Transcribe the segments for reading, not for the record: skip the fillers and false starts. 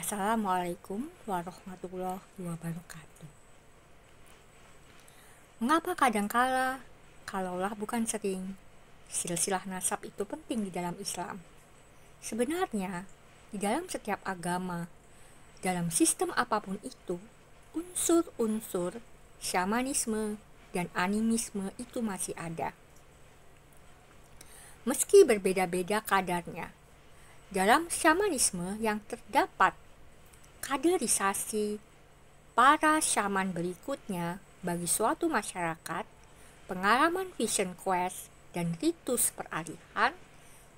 Assalamualaikum warahmatullahi wabarakatuh. Mengapa kadangkala, kalaulah bukan sering, silsilah nasab itu penting di dalam Islam? Sebenarnya, di dalam setiap agama, dalam sistem apapun itu, unsur-unsur syamanisme dan animisme itu masih ada. Meski berbeda-beda kadarnya, dalam syamanisme yang terdapat kaderisasi para syaman berikutnya bagi suatu masyarakat, pengalaman vision quest dan ritus peralihan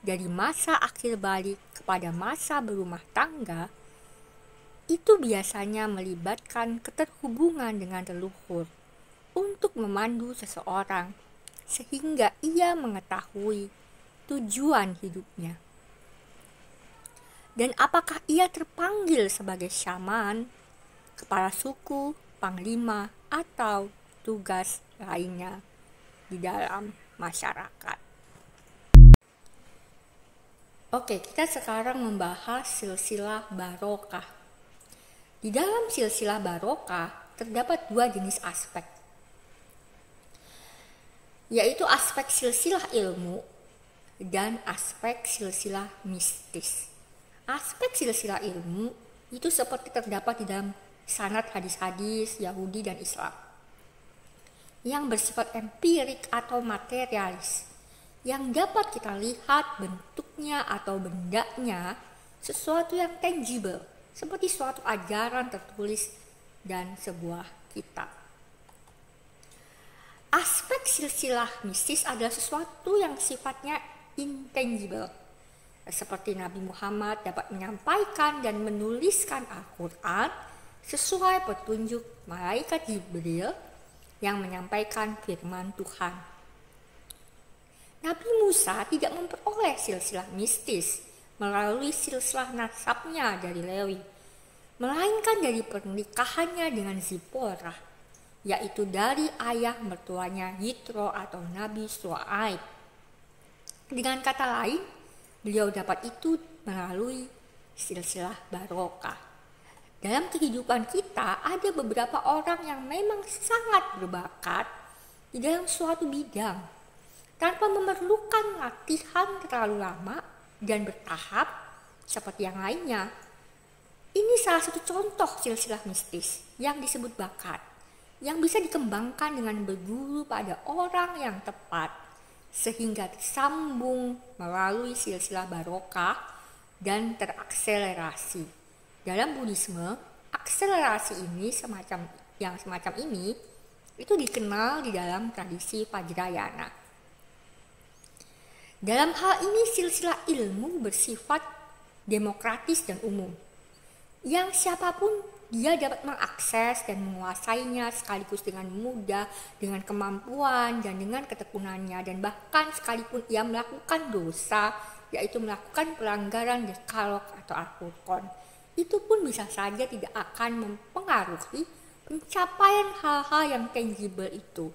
dari masa akhir balik kepada masa berumah tangga itu biasanya melibatkan keterhubungan dengan leluhur untuk memandu seseorang sehingga ia mengetahui tujuan hidupnya. Dan apakah ia terpanggil sebagai syaman, kepala suku, panglima, atau tugas lainnya di dalam masyarakat. Oke, kita sekarang membahas silsilah barokah. Di dalam silsilah barokah terdapat dua jenis aspek, yaitu aspek silsilah ilmu dan aspek silsilah mistis. Aspek silsilah ilmu itu seperti terdapat di dalam sanad hadis-hadis Yahudi dan Islam yang bersifat empirik atau materialis, yang dapat kita lihat bentuknya atau bendanya, sesuatu yang tangible seperti suatu ajaran tertulis dan sebuah kitab. Aspek silsilah mistis adalah sesuatu yang sifatnya intangible, seperti Nabi Muhammad dapat menyampaikan dan menuliskan Al-Quran sesuai petunjuk malaikat Jibril yang menyampaikan firman Tuhan. Nabi Musa tidak memperoleh silsilah mistis melalui silsilah nasabnya dari Lewi, melainkan dari pernikahannya dengan Zipporah, yaitu dari ayah mertuanya Yitro atau Nabi Shu'aib. Dengan kata lain, beliau dapat itu melalui silsilah barokah. Dalam kehidupan kita ada beberapa orang yang memang sangat berbakat di dalam suatu bidang tanpa memerlukan latihan terlalu lama dan bertahap seperti yang lainnya. Ini salah satu contoh silsilah mistis yang disebut bakat, yang bisa dikembangkan dengan berguru pada orang yang tepat sehingga tersambung melalui silsilah barokah dan terakselerasi. Dalam Buddhisme, akselerasi ini semacam ini itu dikenal di dalam tradisi Vajrayana. Dalam hal ini silsilah ilmu bersifat demokratis dan umum, yang siapapun dia dapat mengakses dan menguasainya sekaligus dengan mudah, dengan kemampuan dan dengan ketekunannya, dan bahkan sekalipun ia melakukan dosa, yaitu melakukan pelanggaran dekalog atau Al-Furqan, itu pun bisa saja tidak akan mempengaruhi pencapaian hal-hal yang tangible itu.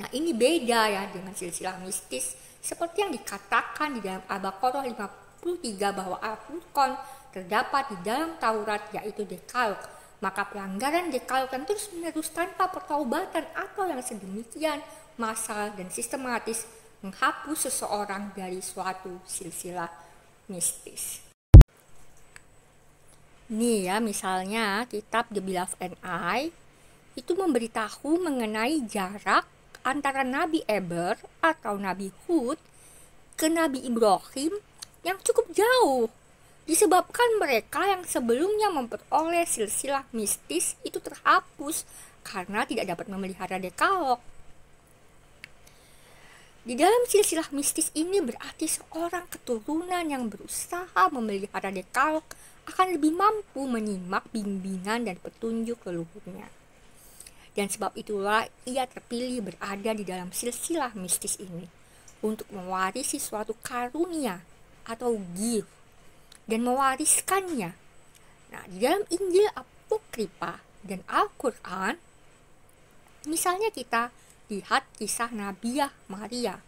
Nah, ini beda ya dengan silsilah mistis seperti yang dikatakan di dalam Al-Baqarah 53 bahwa Al-Furqan terdapat di dalam Taurat, yaitu dekalog. Maka pelanggaran dekalog kan terus menerus tanpa pertaubatan atau yang sedemikian massal dan sistematis menghapus seseorang dari suatu silsilah mistis. Nih ya, misalnya kitab The Beloved and I itu memberitahu mengenai jarak antara Nabi Eber atau Nabi Hud ke Nabi Ibrahim yang cukup jauh, disebabkan mereka yang sebelumnya memperoleh silsilah mistis itu terhapus karena tidak dapat memelihara dekalog. Di dalam silsilah mistis ini berarti seorang keturunan yang berusaha memelihara dekalog akan lebih mampu menyimak bimbingan dan petunjuk leluhurnya. Dan sebab itulah ia terpilih berada di dalam silsilah mistis ini untuk mewarisi suatu karunia atau gift dan mewariskannya. Nah, di dalam Injil Apokripa dan Al-Quran, misalnya kita lihat kisah Nabiah Maria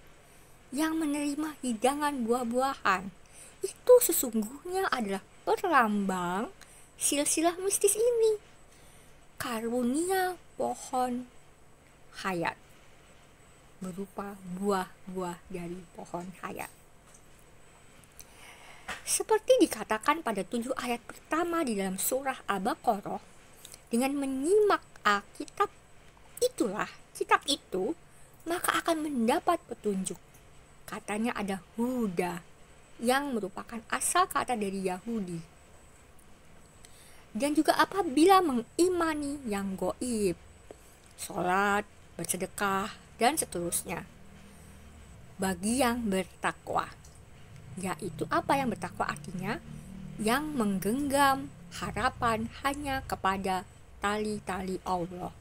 yang menerima hidangan buah-buahan. Itu sesungguhnya adalah perlambang silsilah mistis ini, karunia pohon hayat berupa buah-buah dari pohon hayat. Seperti dikatakan pada 7 ayat pertama di dalam surah Al-Baqarah, dengan menyimak Alkitab kitab itu, maka akan mendapat petunjuk. Katanya ada huda, yang merupakan asal kata dari Yahudi. Dan juga apabila mengimani yang goib, sholat, bersedekah, dan seterusnya. Bagi yang bertakwa, yaitu apa yang bertakwa artinya? Yang menggenggam harapan hanya kepada tali-tali Allah.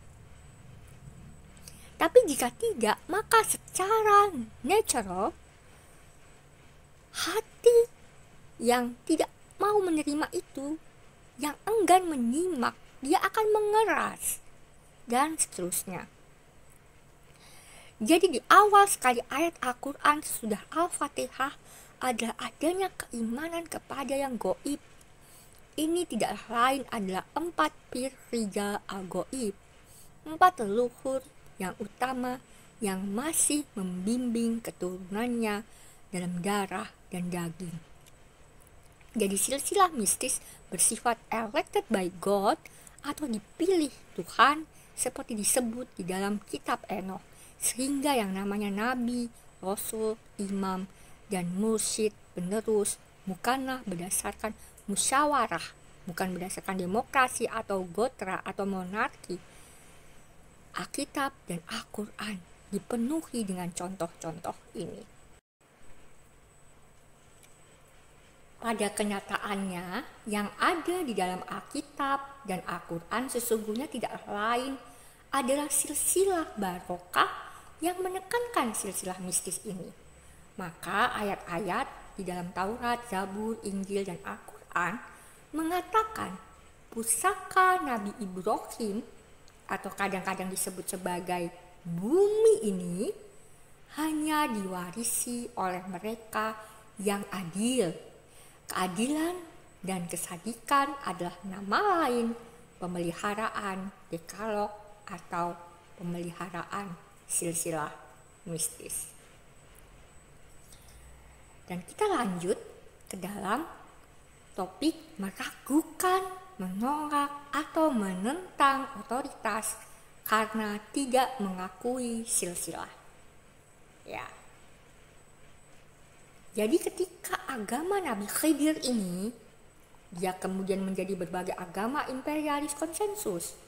Tapi jika tidak, maka secara natural, hati yang tidak mau menerima itu, yang enggan menyimak, dia akan mengeras, dan seterusnya. Jadi di awal sekali ayat Al-Quran sudah Al-Fatihah adalah adanya keimanan kepada yang goib. Ini tidak lain adalah 4 pir rijal al-goib, 4 leluhur yang utama yang masih membimbing keturunannya dalam darah dan daging. Jadi silsilah mistis bersifat elected by God atau dipilih Tuhan seperti disebut di dalam kitab Enoch, sehingga yang namanya nabi, rasul, imam, dan mursyid penerus bukanlah berdasarkan musyawarah, bukan berdasarkan demokrasi atau gotra atau monarki. Alkitab dan Al-Quran dipenuhi dengan contoh-contoh ini. Pada kenyataannya, yang ada di dalam Alkitab dan Al-Quran sesungguhnya tidak lain adalah silsilah barokah yang menekankan silsilah mistis ini. Maka ayat-ayat di dalam Taurat, Zabur, Injil, dan Al-Quran mengatakan pusaka Nabi Ibrahim atau kadang-kadang disebut sebagai bumi ini hanya diwarisi oleh mereka yang adil. Keadilan dan kesadikan adalah nama lain pemeliharaan dekalog atau pemeliharaan silsilah mistis. Dan kita lanjut ke dalam topik meragukan, menolak, atau menentang otoritas karena tidak mengakui silsilah. Ya. Jadi ketika agama Nabi Khidir ini, dia kemudian menjadi berbagai agama imperialis konsensus,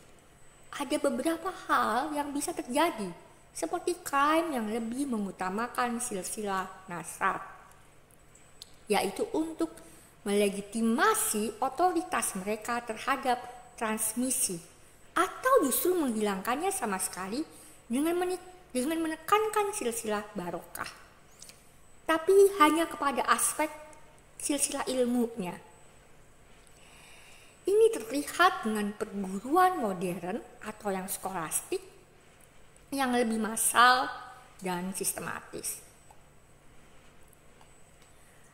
ada beberapa hal yang bisa terjadi, seperti klaim yang lebih mengutamakan silsilah nasab, yaitu untuk melegitimasi otoritas mereka terhadap transmisi, atau justru menghilangkannya sama sekali dengan menekankan silsilah barokah, tapi hanya kepada aspek silsilah ilmunya. Ini terlihat dengan perguruan modern atau yang skolastik yang lebih massal dan sistematis.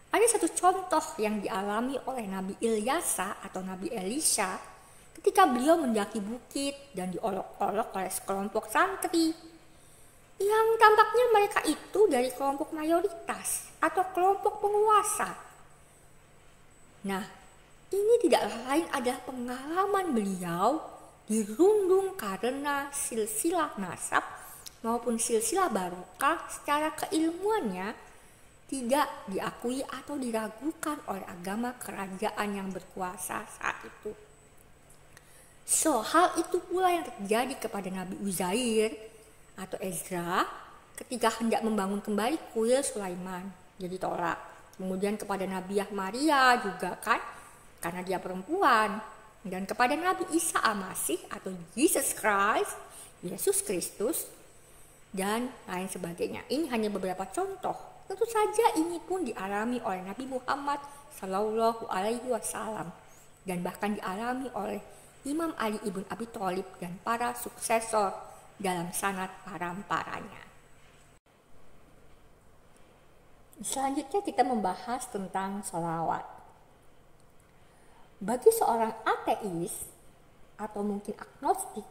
Ada satu contoh yang dialami oleh Nabi Ilyasa atau Nabi Elisha ketika beliau mendaki bukit dan diolok-olok oleh sekelompok santri yang tampaknya mereka itu dari kelompok mayoritas atau kelompok penguasa. Nah, ini tidak lain adalah pengalaman beliau dirundung karena silsilah nasab maupun silsilah barokah secara keilmuannya tidak diakui atau diragukan oleh agama kerajaan yang berkuasa saat itu. So, hal itu pula yang terjadi kepada Nabi Uzair atau Ezra ketika hendak membangun kembali kuil Sulaiman, jadi tolak. Kemudian kepada Nabi Maria juga kan, karena dia perempuan. Dan kepada Nabi Isa Al-Masih atau Jesus Christ, Yesus Kristus, dan lain sebagainya. Ini hanya beberapa contoh. Tentu saja ini pun dialami oleh Nabi Muhammad Sallallahu Alaihi Wasallam dan bahkan dialami oleh Imam Ali ibn Abi Thalib dan para suksesor dalam sanad paramparanya. Selanjutnya kita membahas tentang sholawat. Bagi seorang ateis atau mungkin agnostik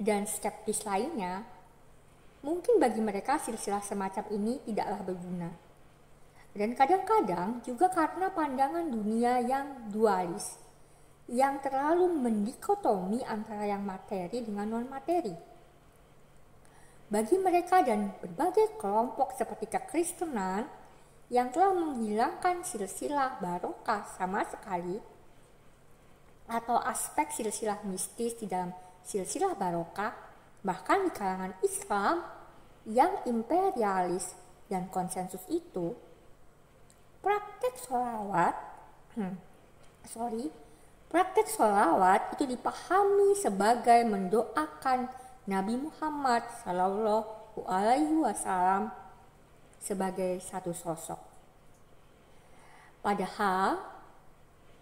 dan skeptis lainnya, mungkin bagi mereka silsilah semacam ini tidaklah berguna. Dan kadang-kadang juga karena pandangan dunia yang dualis, yang terlalu mendikotomi antara yang materi dengan non-materi. Bagi mereka dan berbagai kelompok seperti kekristenan yang telah menghilangkan silsilah barokah sama sekali, atau aspek silsilah mistis di dalam silsilah barokah, bahkan di kalangan Islam yang imperialis dan konsensus itu, praktek sholawat itu dipahami sebagai mendoakan Nabi Muhammad Sallallahu Alaihi Wasallam sebagai satu sosok. Padahal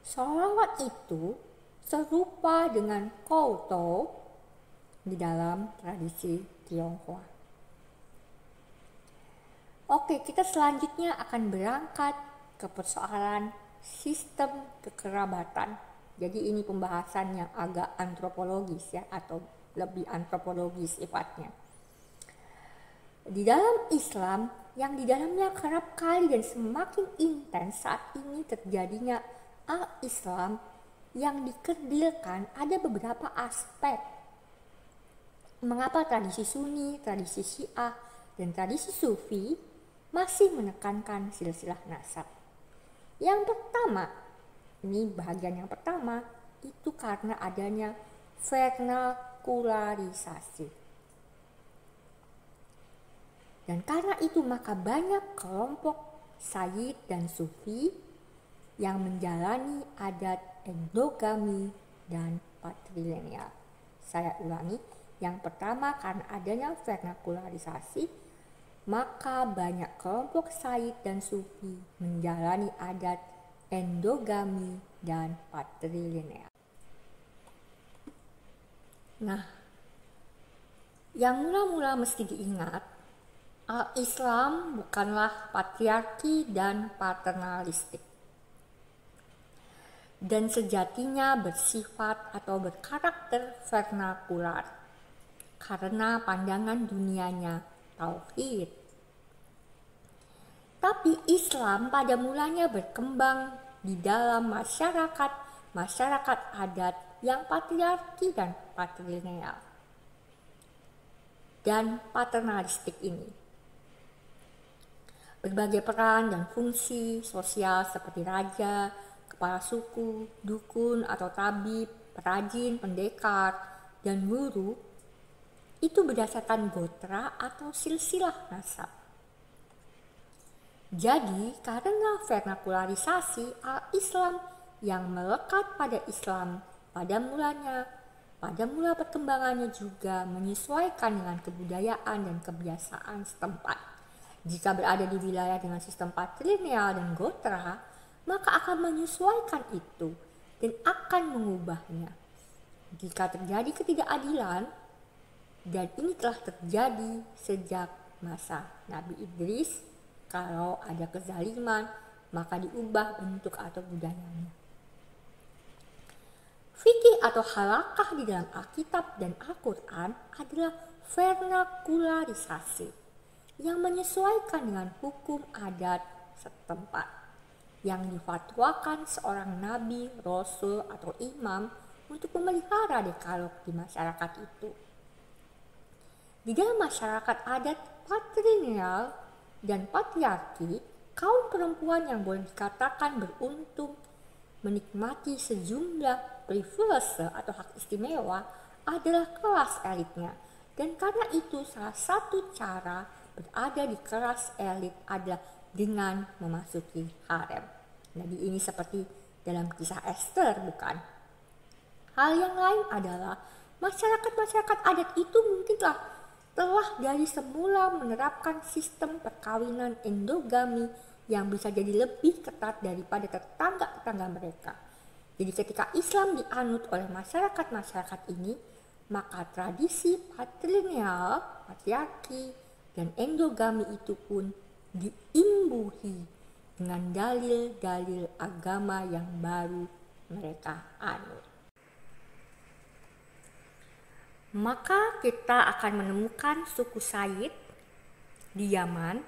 sholawat itu serupa dengan koutou di dalam tradisi Tionghoa. Oke, kita selanjutnya akan berangkat ke persoalan sistem kekerabatan. Jadi ini pembahasan yang agak antropologis ya, atau lebih antropologis sifatnya. Di dalam Islam yang di dalamnya kerap kali dan semakin intens saat ini terjadinya al-Islam yang dikerdilkan, ada beberapa aspek mengapa tradisi Sunni, tradisi Syiah, dan tradisi Sufi masih menekankan silsilah nasab. Yang pertama, ini bagian yang pertama, itu karena adanya vernakularisasi. Dan karena itu maka banyak kelompok Sayyid dan Sufi yang menjalani adat endogami dan patrilineal. Saya ulangi, yang pertama karena adanya vernakularisasi, maka banyak kelompok Sayyid dan Sufi menjalani adat endogami dan patrilineal. Nah, yang mula-mula mesti diingat, al-Islam bukanlah patriarki dan paternalistik, dan sejatinya bersifat atau berkarakter vernakular karena pandangan dunianya tauhid. Tapi Islam pada mulanya berkembang di dalam masyarakat adat yang patriarki dan patrilineal dan paternalistik ini. Berbagai peran dan fungsi sosial seperti raja, kepala suku, dukun atau tabib, perajin, pendekar, dan guru itu berdasarkan gotra atau silsilah nasab. Jadi karena vernakularisasi, al-Islam yang melekat pada Islam pada mula perkembangannya juga menyesuaikan dengan kebudayaan dan kebiasaan setempat. Jika berada di wilayah dengan sistem patrilineal dan gotra, maka akan menyesuaikan itu dan akan mengubahnya. Jika terjadi ketidakadilan, dan ini telah terjadi sejak masa Nabi Idris, kalau ada kezaliman, maka diubah bentuk atau budayanya. Fikih atau halakah di dalam Alkitab dan Al-Quran adalah vernakularisasi yang menyesuaikan dengan hukum adat setempat yang difatwakan seorang nabi, rasul, atau imam untuk memelihara dekalog di masyarakat itu. Di dalam masyarakat adat patrilineal dan patriarki, kaum perempuan yang boleh dikatakan beruntung menikmati sejumlah privilege atau hak istimewa adalah kelas elitnya. Dan karena itu salah satu cara berada di kelas elit adalah dengan memasuki harem. Jadi ini seperti dalam kisah Esther, bukan? Hal yang lain adalah masyarakat adat itu mungkin telah dari semula menerapkan sistem perkawinan endogami yang bisa jadi lebih ketat daripada tetangga-tetangga mereka. Jadi ketika Islam dianut oleh masyarakat ini, maka tradisi patrilineal, patriarki, dan endogami itu pun diimbuhi dengan dalil-dalil agama yang baru mereka anut. Maka kita akan menemukan suku Said di Yaman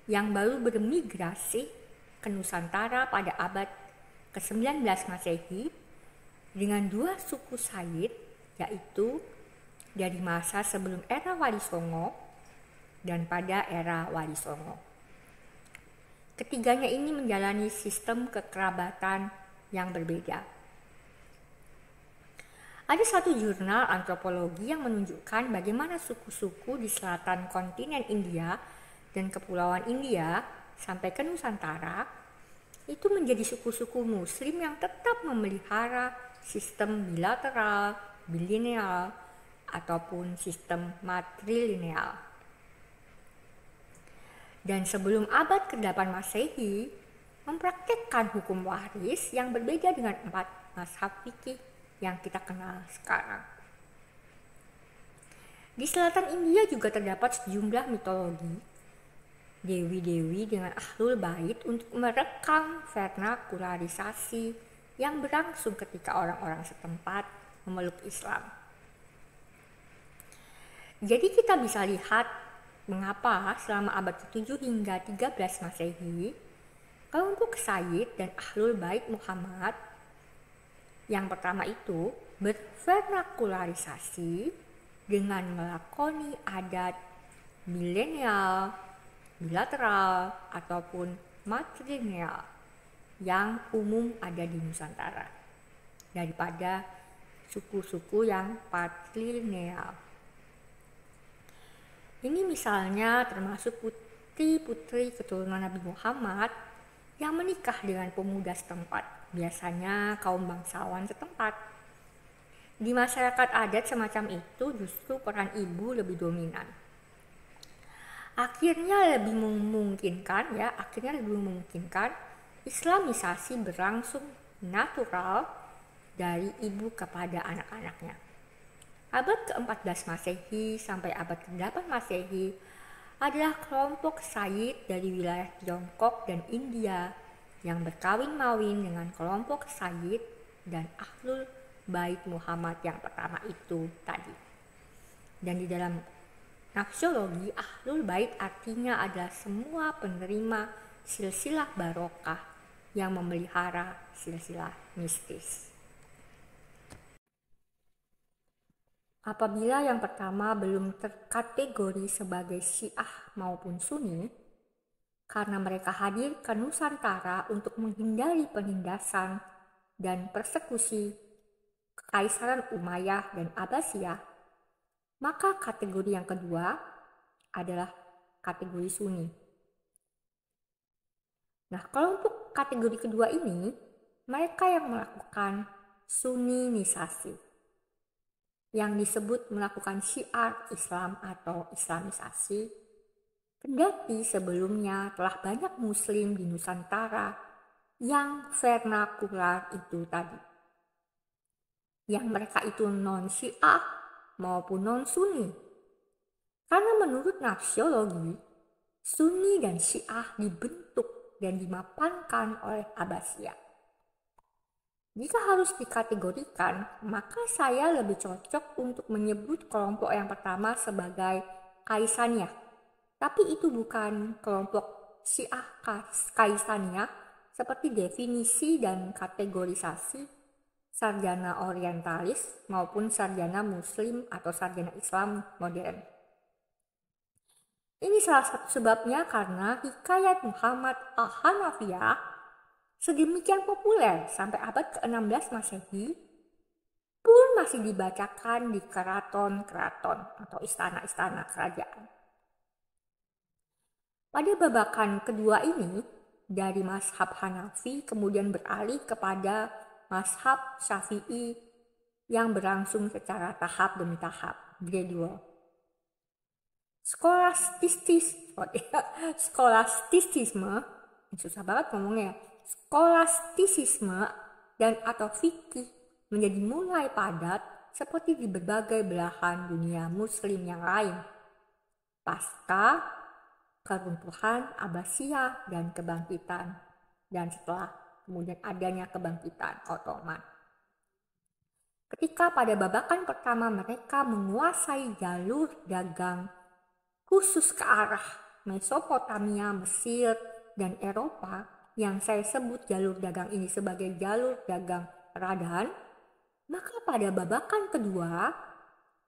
yang baru bermigrasi ke Nusantara pada abad ke-19 Masehi dengan dua suku Said, yaitu dari masa sebelum era Wali Songo dan pada era Wali Songo. Ketiganya ini menjalani sistem kekerabatan yang berbeda. Ada satu jurnal antropologi yang menunjukkan bagaimana suku-suku di selatan kontinen India dan kepulauan India sampai ke Nusantara itu menjadi suku-suku Muslim yang tetap memelihara sistem bilateral, bilineal, ataupun sistem matrilineal. Dan sebelum abad ke-8 Masehi, mempraktikkan hukum waris yang berbeda dengan 4 mazhab fikih yang kita kenal sekarang. Di selatan India juga terdapat sejumlah mitologi dewi-dewi dengan ahlul bait untuk merekam vernakularisasi yang berlangsung ketika orang-orang setempat memeluk Islam. Jadi kita bisa lihat mengapa selama abad ke-7 hingga 13 Masehi, kelompok Sayyid dan ahlul bait Muhammad yang pertama itu bervernakularisasi dengan melakoni adat milenial, bilateral, ataupun matrilineal yang umum ada di Nusantara daripada suku-suku yang patrilineal. Ini misalnya termasuk putri-putri keturunan Nabi Muhammad yang menikah dengan pemuda setempat, biasanya kaum bangsawan setempat. Di masyarakat adat semacam itu justru peran ibu lebih dominan. Akhirnya lebih memungkinkan Islamisasi berlangsung natural dari ibu kepada anak-anaknya. Abad ke-14 Masehi sampai abad ke-8 Masehi adalah kelompok Sayyid dari wilayah Tiongkok dan India yang berkawin-mawin dengan kelompok Sayyid dan ahlul bait Muhammad yang pertama itu tadi. Dan di dalam nafsiologi, ahlul bait artinya adalah semua penerima silsilah barokah yang memelihara silsilah mistis. Apabila yang pertama belum terkategori sebagai Syiah maupun Sunni, karena mereka hadir ke Nusantara untuk menghindari penindasan dan persekusi Kekaisaran Umayyah dan Abbasiyah, maka kategori yang kedua adalah kategori Sunni. Nah, kelompok kategori kedua ini, mereka yang melakukan Sunniisasi, yang disebut melakukan syiar Islam atau Islamisasi, kendati sebelumnya telah banyak Muslim di Nusantara yang vernakular itu tadi. Yang mereka itu non-Syiah maupun non-Sunni. Karena menurut nafsiologi, Sunni dan Syiah dibentuk dan dimapankan oleh Abbasiyah. Jika harus dikategorikan, maka saya lebih cocok untuk menyebut kelompok yang pertama sebagai Kaisaniyah. Tapi itu bukan kelompok Syiah Kaisaniyah seperti definisi dan kategorisasi sarjana orientalis maupun sarjana muslim atau sarjana Islam modern. Ini salah satu sebabnya karena hikayat Muhammad al-Hanafiyah sedemikian populer sampai abad ke-16 Masehi pun masih dibacakan di keraton-keraton atau istana-istana kerajaan. Pada babakan kedua ini, dari mazhab Hanafi kemudian beralih kepada mazhab Syafi'i yang berlangsung secara tahap demi tahap, gradual. Skolastisisme, susah banget ngomongnya, skolastisisme dan atau fikih menjadi mulai padat seperti di berbagai belahan dunia muslim yang lain pasca keruntuhan Abbasiyah dan kebangkitan dan setelah kemudian adanya kebangkitan Ottoman. Ketika pada babakan pertama mereka menguasai jalur dagang khusus ke arah Mesopotamia, Mesir, dan Eropa, yang saya sebut jalur dagang ini sebagai jalur dagang Radan, maka pada babakan kedua,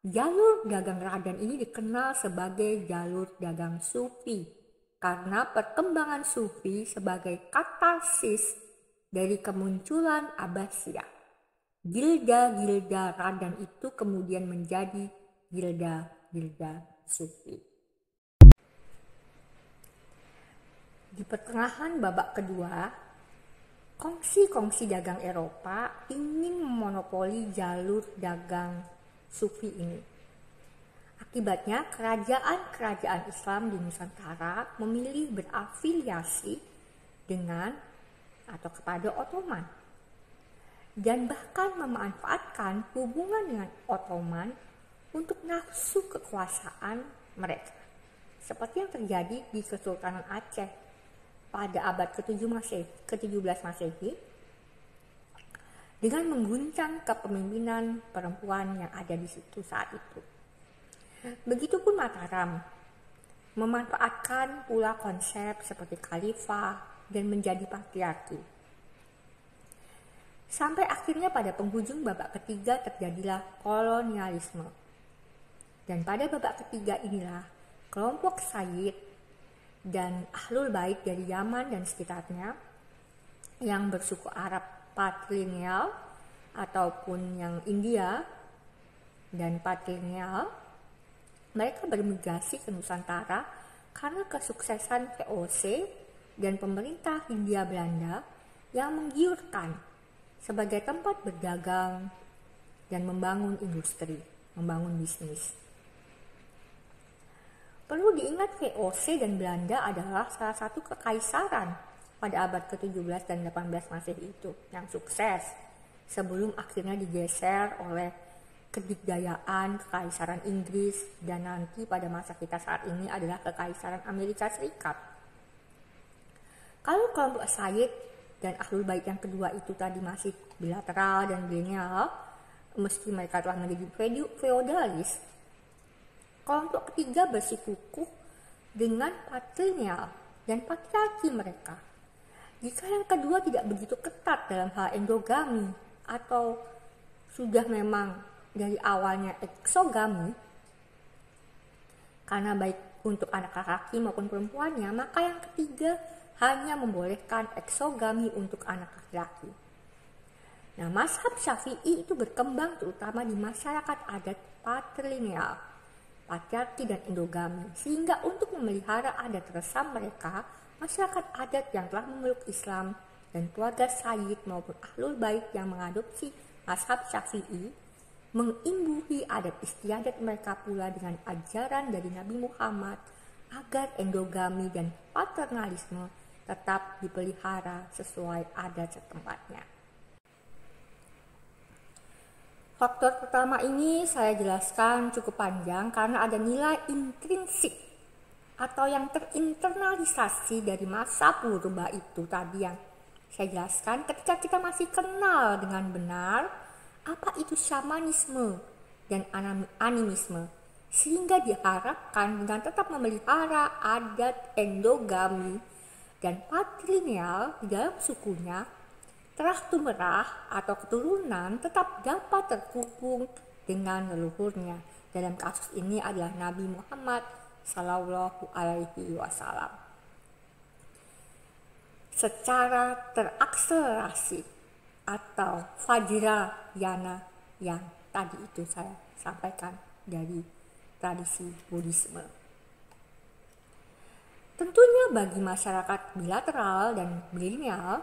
jalur dagang Radan ini dikenal sebagai jalur dagang Sufi karena perkembangan Sufi sebagai katarsis dari kemunculan Abbasiyah. Gilda-gilda Radan itu kemudian menjadi gilda-gilda Sufi. Di pertengahan babak kedua, kongsi-kongsi dagang Eropa ingin memonopoli jalur dagang Sufi ini. Akibatnya, kerajaan-kerajaan Islam di Nusantara memilih berafiliasi dengan atau kepada Ottoman, dan bahkan memanfaatkan hubungan dengan Ottoman untuk nafsu kekuasaan mereka, seperti yang terjadi di Kesultanan Aceh pada abad ke-17 Masehi dengan mengguncang kepemimpinan perempuan yang ada di situ saat itu. Begitupun Mataram memanfaatkan pula konsep seperti khalifah dan menjadi patriarki. Sampai akhirnya pada penghujung babak ketiga terjadilah kolonialisme. Dan pada babak ketiga inilah kelompok Sayyid dan Ahlul Bait dari Yaman dan sekitarnya yang bersuku Arab patrilineal ataupun yang India dan patrilineal, mereka bermigrasi ke Nusantara karena kesuksesan VOC dan pemerintah Hindia Belanda yang menggiurkan sebagai tempat berdagang dan membangun industri, membangun bisnis. Perlu diingat VOC dan Belanda adalah salah satu kekaisaran pada abad ke-17 dan 18 Masehi itu yang sukses sebelum akhirnya digeser oleh kedikdayaan kekaisaran Inggris dan nanti pada masa kita saat ini adalah kekaisaran Amerika Serikat. Kalau kelompok Sayyid dan Ahlul Bait yang kedua itu tadi masih bilateral dan kolonial, meski mereka telah menjadi feodalis, kelompok ketiga bersikukuh dengan patrilineal dan patriarki mereka. Jika yang kedua tidak begitu ketat dalam hal endogami atau sudah memang dari awalnya eksogami, karena baik untuk anak laki-laki maupun perempuannya, maka yang ketiga hanya membolehkan eksogami untuk anak laki-laki. Nah, mazhab Syafi'i itu berkembang terutama di masyarakat adat patrilineal, patriarki dan endogami, sehingga untuk memelihara adat resam mereka, masyarakat adat yang telah memeluk Islam dan keluarga Sayyid maupun Ahlul Bait yang mengadopsi mazhab Syafi'i mengimbuhi adat istiadat mereka pula dengan ajaran dari Nabi Muhammad agar endogami dan paternalisme tetap dipelihara sesuai adat setempatnya. Faktor pertama ini saya jelaskan cukup panjang karena ada nilai intrinsik atau yang terinternalisasi dari masa purba itu tadi yang saya jelaskan ketika kita masih kenal dengan benar apa itu syamanisme dan animisme, sehingga diharapkan dengan tetap memelihara adat endogami dan patrilineal di dalam sukunya, terah tumerah atau keturunan tetap dapat terhubung dengan leluhurnya. Dalam kasus ini adalah Nabi Muhammad Sallallahu Alaihi Wasallam. Secara terakselerasi atau Vajrayana yang tadi itu saya sampaikan dari tradisi Buddhisme. Tentunya bagi masyarakat bilateral dan bilineal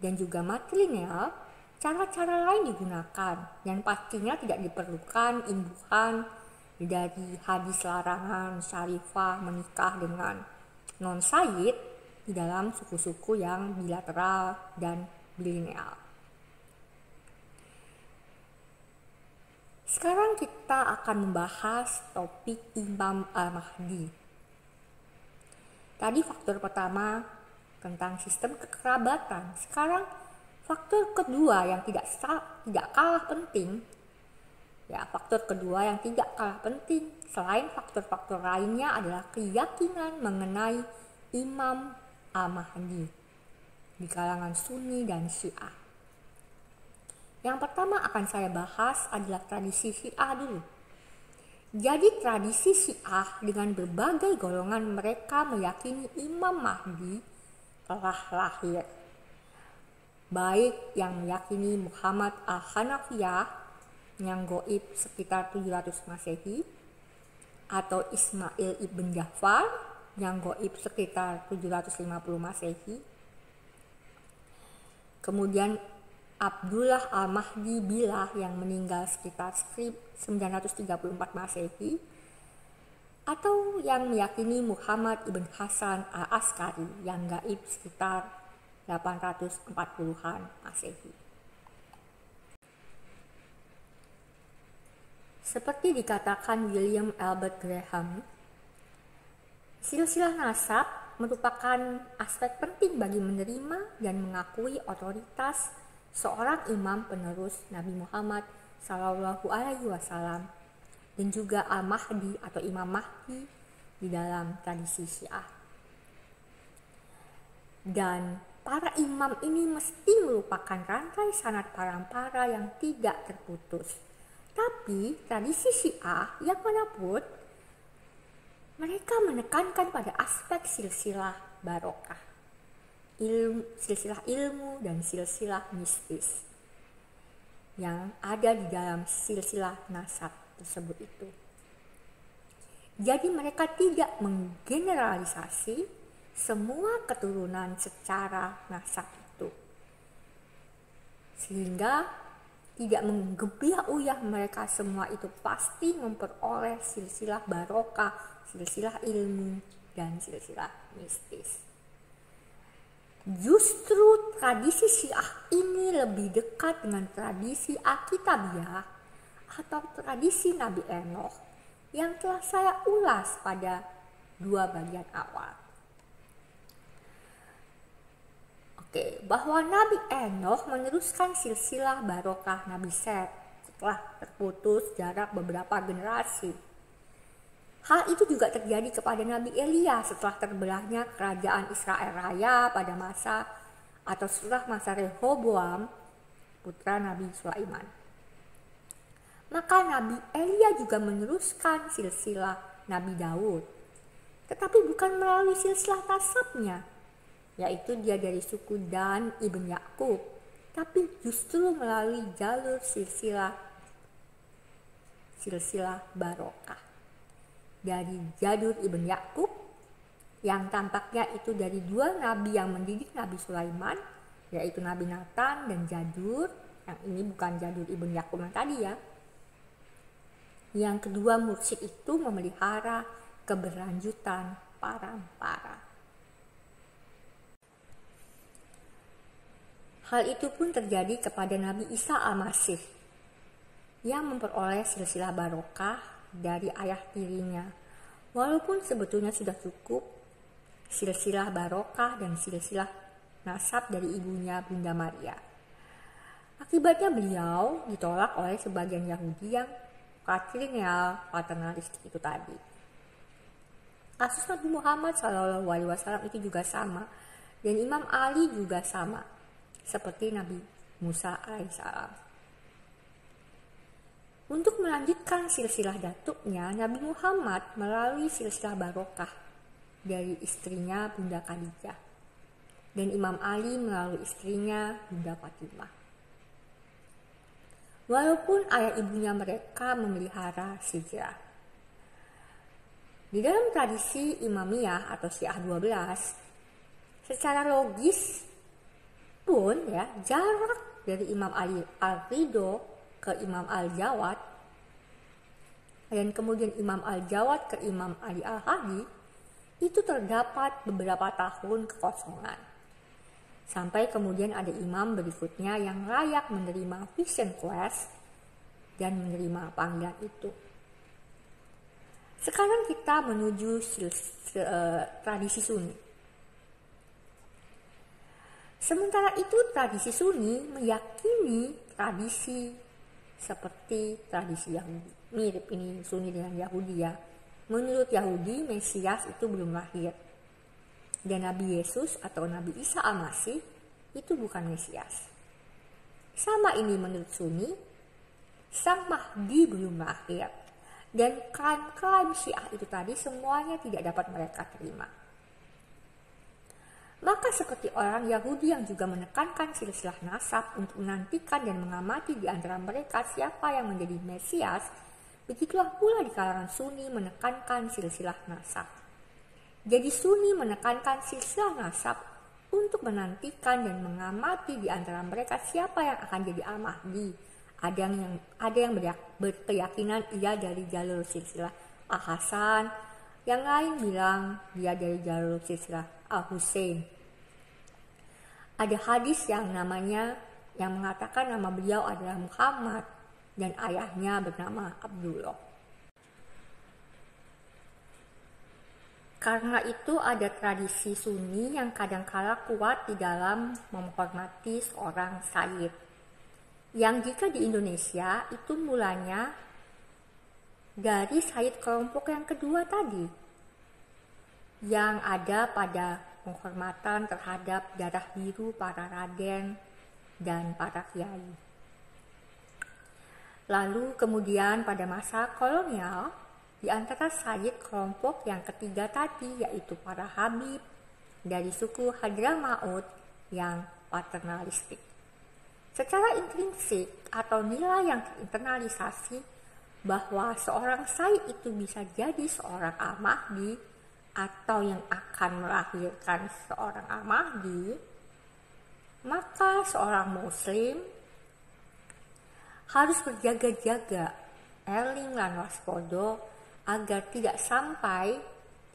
dan juga matrilineal, cara-cara lain digunakan dan pastinya tidak diperlukan imbuhan dari hadis larangan syarifah menikah dengan non-sayyid di dalam suku-suku yang bilateral dan bilineal. Sekarang kita akan membahas topik Imam Al-Mahdi. Tadi faktor pertama tentang sistem kekerabatan. Sekarang faktor kedua yang tidak kalah penting, selain faktor-faktor lainnya adalah keyakinan mengenai Imam Al-Mahdi di kalangan Sunni dan Syiah. Yang pertama akan saya bahas adalah tradisi Syiah dulu. Jadi tradisi Syiah dengan berbagai golongan mereka meyakini Imam Mahdi telah lahir. Baik yang meyakini Muhammad Al-Hanafiyah yang goib sekitar 700 Masehi, atau Ismail ibn Ja'far yang goib sekitar 750 Masehi. Kemudian Abdullah Al-Mahdi Billah yang meninggal sekitar 934 Masehi, atau yang meyakini Muhammad ibn Hasan Al-Askari yang gaib sekitar 840-an Masehi. Seperti dikatakan William Albert Graham, silsilah nasab merupakan aspek penting bagi menerima dan mengakui otoritas seorang imam penerus Nabi Muhammad SAW dan juga Al-Mahdi atau Imam Mahdi di dalam tradisi Syiah. Dan para imam ini mesti merupakan rantai sanad parampara yang tidak terputus. Tapi tradisi Syiah yang manapun, mereka menekankan pada aspek silsilah barokah, silsilah ilmu dan silsilah mistis yang ada di dalam silsilah nasab tersebut itu. Jadi mereka tidak menggeneralisasi semua keturunan secara nasab itu, sehingga tidak menggebiah uyah mereka semua itu pasti memperoleh silsilah barokah, silsilah ilmu, dan silsilah mistis. Justru tradisi Syiah ini lebih dekat dengan tradisi Alkitabiah atau tradisi Nabi Enoch yang telah saya ulas pada 2 bagian awal. Bahwa Nabi Enoch meneruskan silsilah barokah Nabi Set setelah terputus jarak beberapa generasi. Hal itu juga terjadi kepada Nabi Elia setelah terbelahnya kerajaan Israel Raya pada masa atau setelah masa Rehoboam, putra Nabi Sulaiman. Maka Nabi Elia juga meneruskan silsilah Nabi Daud, tetapi bukan melalui silsilah nasabnya, yaitu dia dari suku Dan ibn Yakub, tapi justru melalui jalur silsilah barokah dari Jadur ibn Yakub, yang tampaknya itu dari 2 nabi yang mendidik Nabi Sulaiman, yaitu Nabi Nathan dan Jadur. Yang ini bukan Jadur ibn Yakub yang tadi ya. Yang kedua mursyid itu memelihara keberlanjutan parampara. Hal itu pun terjadi kepada Nabi Isa Al-Masih yang memperoleh silsilah barokah dari ayah tirinya, walaupun sebetulnya sudah cukup silsilah barokah dan silsilah nasab dari ibunya Bunda Maria. Akibatnya beliau ditolak oleh sebagian Yahudi yang patrilineal paternalistik itu tadi. Kasus Nabi Muhammad SAW itu juga sama, dan Imam Ali juga sama, seperti Nabi Musa alaihissalam. Untuk melanjutkan silsilah datuknya, Nabi Muhammad melalui silsilah barokah dari istrinya Bunda Khadijah, dan Imam Ali melalui istrinya Bunda Fatimah. Walaupun ayah ibunya mereka memelihara hijrah. Di dalam tradisi Imamiyah atau Syiah 12, secara logis pun ya, jarak dari Imam Ali Al-Ridho ke Imam Al-Jawad dan kemudian Imam Al-Jawad ke Imam Ali Al-Hadi itu terdapat beberapa tahun kekosongan, sampai kemudian ada imam berikutnya yang layak menerima vision quest dan menerima panggilan itu. Sekarang kita menuju tradisi Sunni. Sementara itu tradisi Sunni meyakini tradisi seperti tradisi Yahudi. Mirip ini Sunni dengan Yahudi ya. Menurut Yahudi, Mesias itu belum lahir. Dan Nabi Yesus atau Nabi Isa Al-Masih itu bukan Mesias. Sama ini menurut Sunni, Sang Mahdi belum lahir. Dan klaim-klaim Syiah itu tadi semuanya tidak dapat mereka terima. Maka seperti orang Yahudi yang juga menekankan silsilah nasab untuk menantikan dan mengamati di antara mereka siapa yang menjadi Mesias, begitulah pula di kalangan Sunni menekankan silsilah nasab. Jadi Sunni menekankan silsilah nasab untuk menantikan dan mengamati di antara mereka siapa yang akan jadi Al-Mahdi. Ada yang berkeyakinan ia dari jalur silsilah Al-Hasan, yang lain bilang dia dari jalur silsilah Al-Husain. Ada hadis yang mengatakan nama beliau adalah Muhammad dan ayahnya bernama Abdullah. Karena itu ada tradisi Sunni yang kadangkala kuat di dalam menghormati seorang sayyid. Yang jika di Indonesia itu mulanya dari sayyid kelompok yang kedua tadi, yang ada pada penghormatan terhadap darah biru para raden dan para kiai. Lalu kemudian pada masa kolonial, di antara sayyid kelompok yang ketiga tadi yaitu para habib dari suku Hadramaut yang paternalistik. Secara intrinsik atau nilai yang terinternalisasi bahwa seorang sayyid itu bisa jadi seorang Al-Mahdi atau yang akan melahirkan seorang Al-Mahdi, maka seorang muslim harus berjaga-jaga, eling lan waspada agar tidak sampai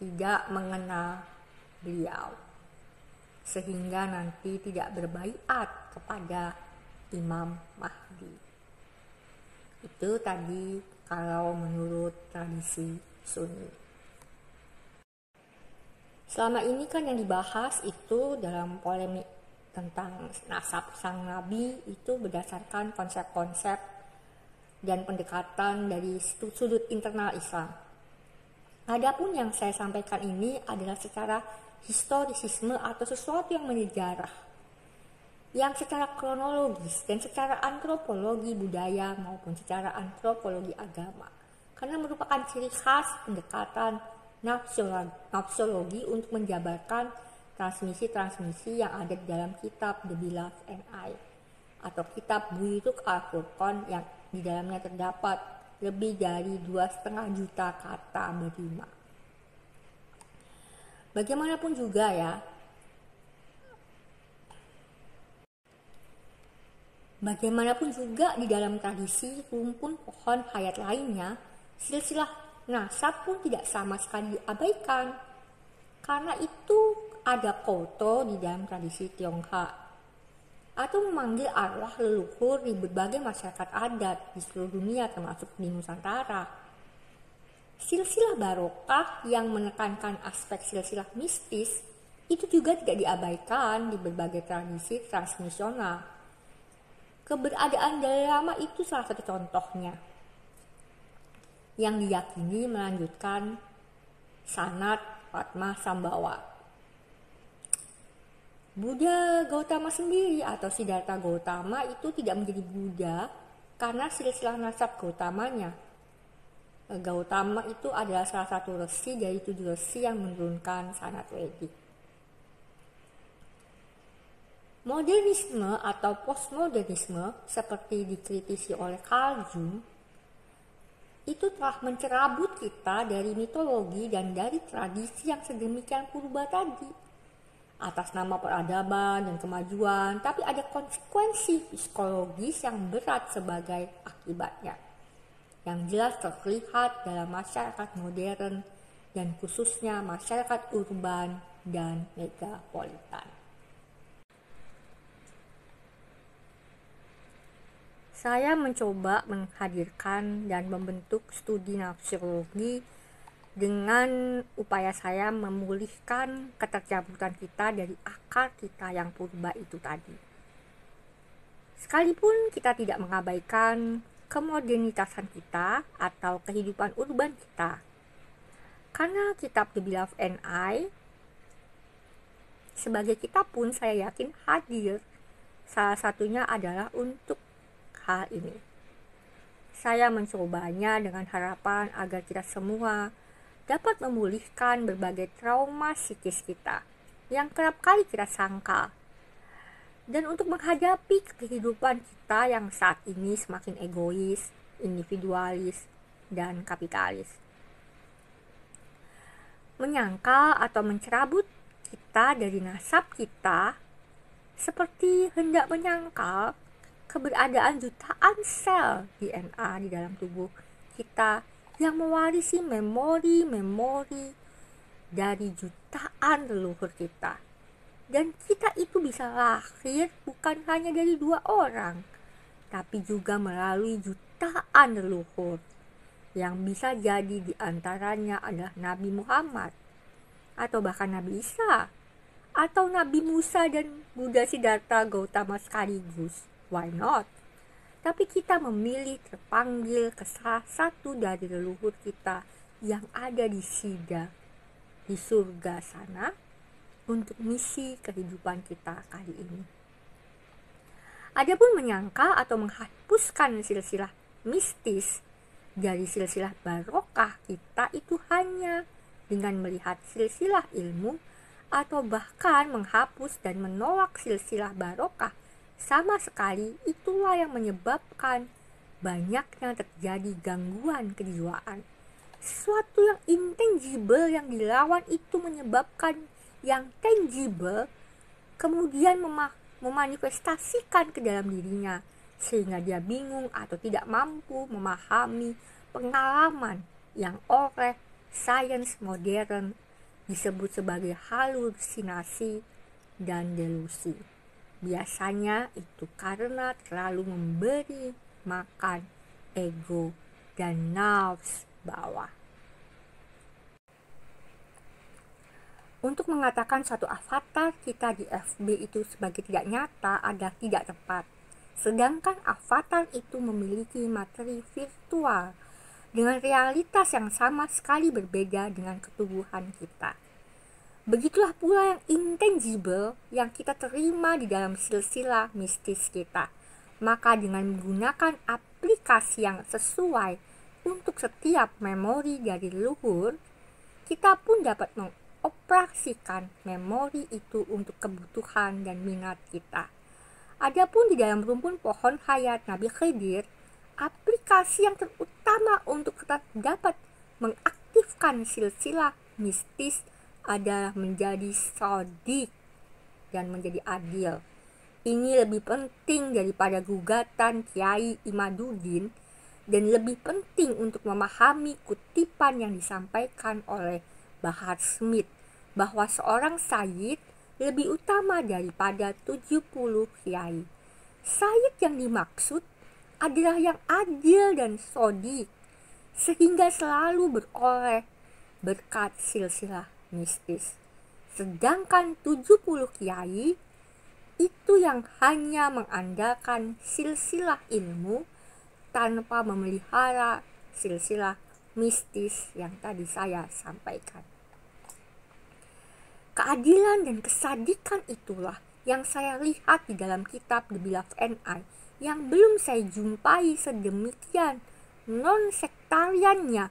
tidak mengenal beliau, sehingga nanti tidak berbaiat kepada Imam Mahdi. Itu tadi kalau menurut tradisi Sunni. Selama ini kan yang dibahas itu dalam polemik tentang nasab sang Nabi itu berdasarkan konsep-konsep dan pendekatan dari sudut internal Islam. Adapun yang saya sampaikan ini adalah secara historisisme atau sesuatu yang menyejarah, yang secara kronologis dan secara antropologi budaya maupun secara antropologi agama, karena merupakan ciri khas pendekatan nafsologi untuk menjabarkan transmisi-transmisi yang ada di dalam kitab The Beloved and I atau kitab Buyuruk Al-Furqan yang di dalamnya terdapat lebih dari 2,5 juta kata berima. Bagaimanapun juga ya, di dalam tradisi rumpun pohon hayat lainnya, silsilah nasab pun tidak sama sekali diabaikan. Karena itu ada koto di dalam tradisi Tionghoa atau memanggil arwah leluhur di berbagai masyarakat adat di seluruh dunia termasuk di Nusantara. Silsilah barokah yang menekankan aspek silsilah mistis itu juga tidak diabaikan di berbagai tradisi transmisional. Keberadaan Dalai Lama itu salah satu contohnya yang diyakini melanjutkan sanad Padma Sambhawa. Buddha Gautama sendiri atau Siddhartha Gautama itu tidak menjadi Buddha karena silsilah nasab Gautamanya. Gautama itu adalah salah satu resi dari 7 resi yang menurunkan sanad Vedik. Modernisme atau postmodernisme seperti dikritisi oleh Carl Jung itu telah mencerabut kita dari mitologi dan dari tradisi yang sedemikian purba tadi atas nama peradaban dan kemajuan, tapi ada konsekuensi psikologis yang berat sebagai akibatnya, yang jelas terlihat dalam masyarakat modern dan khususnya masyarakat urban dan megapolitan. Saya mencoba menghadirkan dan membentuk studi nafsologi dengan upaya saya memulihkan ketercabutan kita dari akar kita yang purba itu tadi. Sekalipun kita tidak mengabaikan kemodernitasan kita atau kehidupan urban kita, karena kitab The Beloved and I sebagai kitab pun saya yakin hadir, salah satunya adalah untuk hal ini. Saya mencobanya dengan harapan agar kita semua dapat memulihkan berbagai trauma psikis kita yang kerap kali kita sangkal, dan untuk menghadapi kehidupan kita yang saat ini semakin egois, individualis, dan kapitalis. Menyangkal atau mencerabut kita dari nasab kita seperti hendak menyangkal keberadaan jutaan sel DNA di dalam tubuh kita yang mewarisi memori-memori dari jutaan leluhur kita. Dan kita itu bisa lahir bukan hanya dari 2 orang, tapi juga melalui jutaan leluhur, yang bisa jadi diantaranya adalah Nabi Muhammad, atau bahkan Nabi Isa, atau Nabi Musa dan Buddha Siddhartha Gautama sekaligus. Why not? Tapi kita memilih terpanggil ke salah satu dari leluhur kita yang ada di Siddha, di surga sana, untuk misi kehidupan kita kali ini. Adapun menyangka atau menghapuskan silsilah mistis dari silsilah barokah kita itu hanya dengan melihat silsilah ilmu, atau bahkan menghapus dan menolak silsilah barokah sama sekali, itulah yang menyebabkan banyaknya terjadi gangguan kejiwaan. Sesuatu yang intangible yang dilawan itu menyebabkan yang tangible kemudian memanifestasikan ke dalam dirinya, sehingga dia bingung atau tidak mampu memahami pengalaman yang oleh sains modern disebut sebagai halusinasi dan delusi. Biasanya itu karena terlalu memberi makan ego dan nafsu bawah. Untuk mengatakan suatu avatar kita di FB itu sebagai tidak nyata adalah tidak tepat. Sedangkan avatar itu memiliki materi virtual dengan realitas yang sama sekali berbeda dengan ketubuhan kita. Begitulah pula yang intangible yang kita terima di dalam silsilah mistis kita. Maka dengan menggunakan aplikasi yang sesuai untuk setiap memori dari leluhur, kita pun dapat mengoperasikan memori itu untuk kebutuhan dan minat kita. Adapun di dalam rumpun pohon hayat Nabi Khidir, aplikasi yang terutama untuk kita dapat mengaktifkan silsilah mistis adalah menjadi sodik dan menjadi adil. Ini lebih penting daripada gugatan Kiai Imaduddin dan lebih penting untuk memahami kutipan yang disampaikan oleh Bahar Smith bahwa seorang sayyid lebih utama daripada 70 kiai. Sayyid yang dimaksud adalah yang adil dan sodik, sehingga selalu beroleh berkat silsilah mistis. Sedangkan 70 kiai itu yang hanya mengandalkan silsilah ilmu tanpa memelihara silsilah mistis yang tadi saya sampaikan. Keadilan dan kesadikan itulah yang saya lihat di dalam kitab The Beloved and I yang belum saya jumpai sedemikian non-sektariannya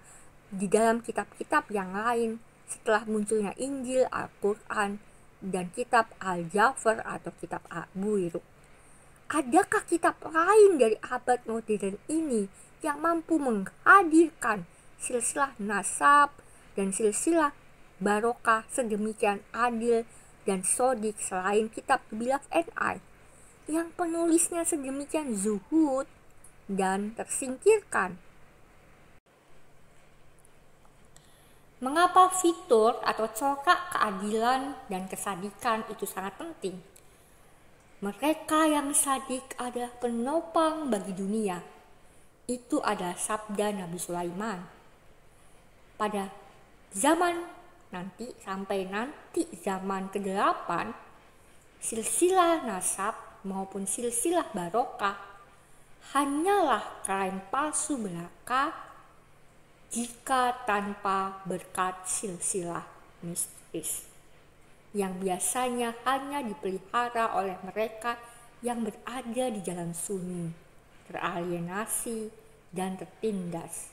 di dalam kitab-kitab yang lain setelah munculnya Injil, Al-Quran, dan kitab Al-Jafar atau kitab Al-Buiruk. Adakah kitab lain dari abad modern ini yang mampu menghadirkan silsilah nasab dan silsilah barokah sedemikian adil dan sodik selain kitab The Beloved and I yang penulisnya sedemikian zuhud dan tersingkirkan? Mengapa fitur atau corak keadilan dan kesadikan itu sangat penting? Mereka yang sadik adalah penopang bagi dunia. Itu adalah sabda Nabi Sulaiman. Pada Sampai nanti zaman ke-8, silsilah nasab maupun silsilah barokah hanyalah klaim palsu belaka jika tanpa berkat silsilah mistis yang biasanya hanya dipelihara oleh mereka yang berada di jalan sunyi, teralienasi, dan tertindas.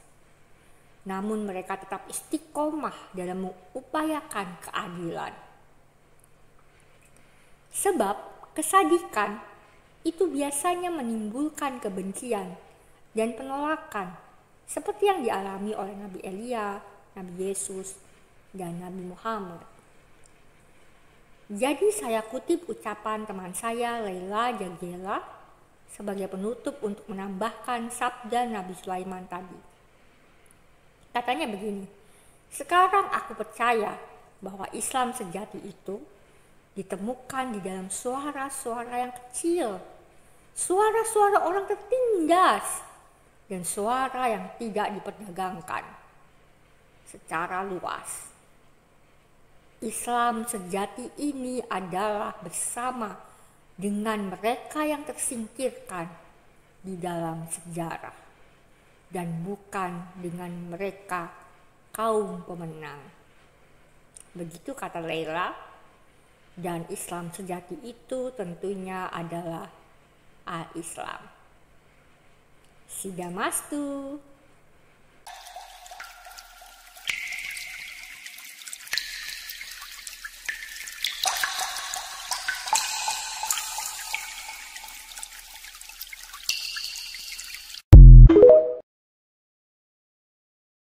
Namun mereka tetap istiqomah dalam mengupayakan keadilan. Sebab kesadikan itu biasanya menimbulkan kebencian dan penolakan seperti yang dialami oleh Nabi Elia, Nabi Yesus, dan Nabi Muhammad. Jadi saya kutip ucapan teman saya Leila Jagela sebagai penutup untuk menambahkan sabda Nabi Sulaiman tadi. Katanya begini, sekarang aku percaya bahwa Islam sejati itu ditemukan di dalam suara-suara yang kecil, suara-suara orang tertindas, dan suara yang tidak diperdagangkan secara luas. Islam sejati ini adalah bersama dengan mereka yang tersingkirkan di dalam sejarah dan bukan dengan mereka kaum pemenang. Begitu kata Leila, dan Islam sejati itu tentunya adalah al-Islam. Sidamastu.